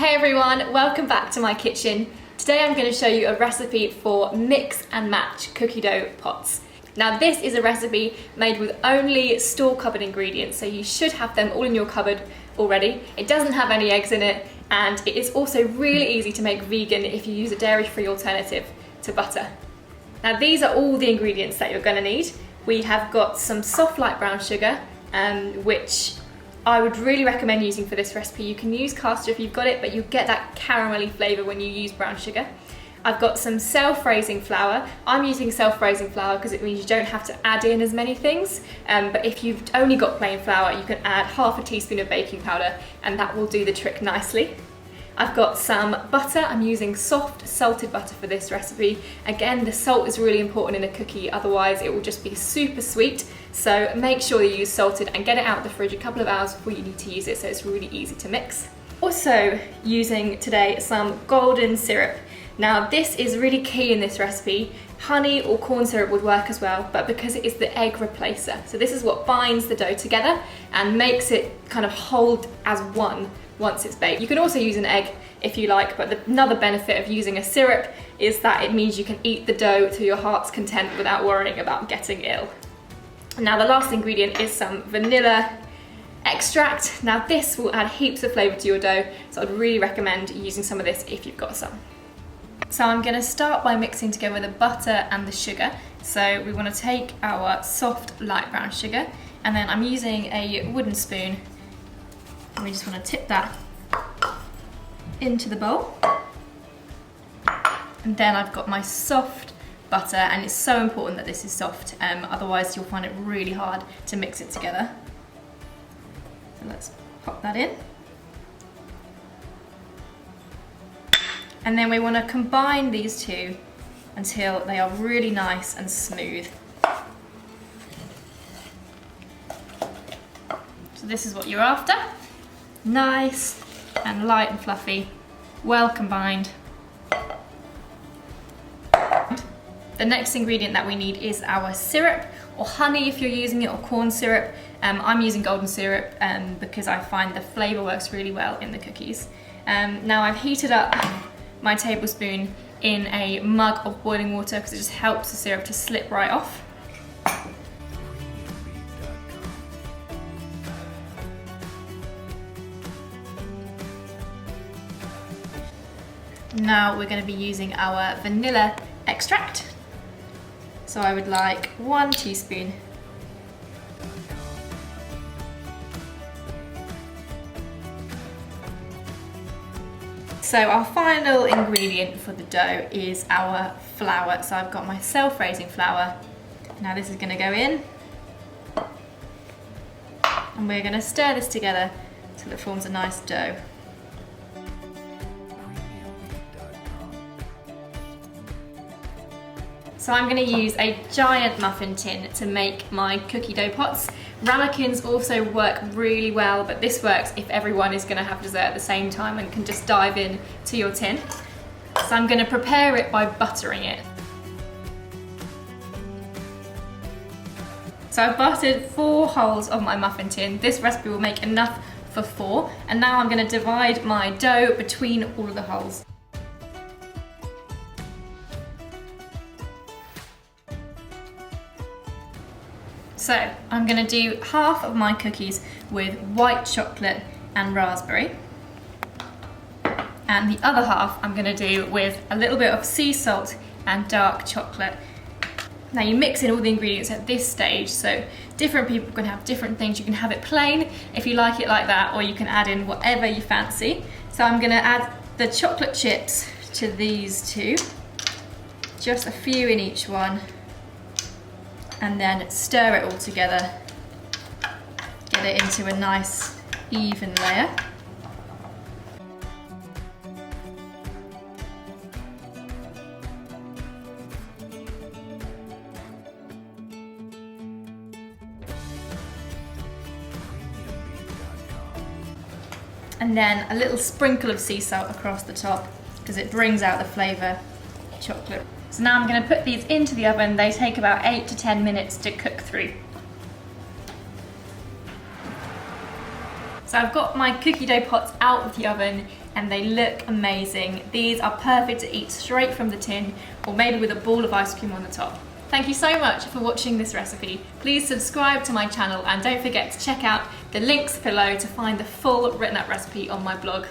Hey everyone, welcome back to my kitchen. Today I'm going to show you a recipe for mix and match cookie dough pots. Now this is a recipe made with only store cupboard ingredients, so you should have them all in your cupboard already. It doesn't have any eggs in it, and it is also really easy to make vegan if you use a dairy-free alternative to butter. Now these are all the ingredients that you're going to need. We have got some soft light brown sugar, which I would really recommend using for this recipe. You can use caster if you've got it, but you get that caramelly flavour when you use brown sugar. I've got some self-raising flour. I'm using self-raising flour because it means you don't have to add in as many things. But if you've only got plain flour, you can add half a teaspoon of baking powder and that will do the trick nicely. I've got some butter. I'm using soft salted butter for this recipe. Again, the salt is really important in a cookie, otherwise it will just be super sweet. So make sure you use salted and get it out of the fridge a couple of hours before you need to use it, so it's really easy to mix. Also using today some golden syrup. Now this is really key in this recipe. Honey or corn syrup would work as well, but because it is the egg replacer. So this is what binds the dough together and makes it kind of hold as one once it's baked. You can also use an egg if you like, but another benefit of using a syrup is that it means you can eat the dough to your heart's content without worrying about getting ill. Now the last ingredient is some vanilla extract. Now this will add heaps of flavour to your dough, so I'd really recommend using some of this if you've got some. So I'm going to start by mixing together the butter and the sugar. So we want to take our soft light brown sugar, and then I'm using a wooden spoon, and we just want to tip that into the bowl. And then I've got my soft butter, and it's so important that this is soft, otherwise you'll find it really hard to mix it together. So let's pop that in. And then we want to combine these two until they are really nice and smooth. So this is what you're after. Nice and light and fluffy, well combined. The next ingredient that we need is our syrup, or honey if you're using it, or corn syrup. I'm using golden syrup because I find the flavour works really well in the cookies. Now I've heated up my tablespoon in a mug of boiling water because it just helps the syrup to slip right off. Now we're going to be using our vanilla extract. So I would like 1 teaspoon. So our final ingredient for the dough is our flour. So I've got my self-raising flour. Now this is going to go in, and we're going to stir this together until it forms a nice dough. So I'm going to use a giant muffin tin to make my cookie dough pots. Ramekins also work really well, but this works if everyone is going to have dessert at the same time and can just dive in to your tin. So I'm going to prepare it by buttering it. So I've buttered 4 holes of my muffin tin. This recipe will make enough for 4. And now I'm going to divide my dough between all of the holes. So I'm going to do half of my cookies with white chocolate and raspberry, and the other half I'm going to do with a little bit of sea salt and dark chocolate. Now you mix in all the ingredients at this stage, so different people can have different things. You can have it plain if you like it like that, or you can add in whatever you fancy. So I'm going to add the chocolate chips to these two, just a few in each one. And then stir it all together, get it into a nice even layer. And then a little sprinkle of sea salt across the top because it brings out the flavour of chocolate. So now I'm going to put these into the oven. They take about 8 to 10 minutes to cook through. So I've got my cookie dough pots out of the oven and they look amazing. These are perfect to eat straight from the tin or maybe with a ball of ice cream on the top. Thank you so much for watching this recipe. Please subscribe to my channel and don't forget to check out the links below to find the full written up recipe on my blog.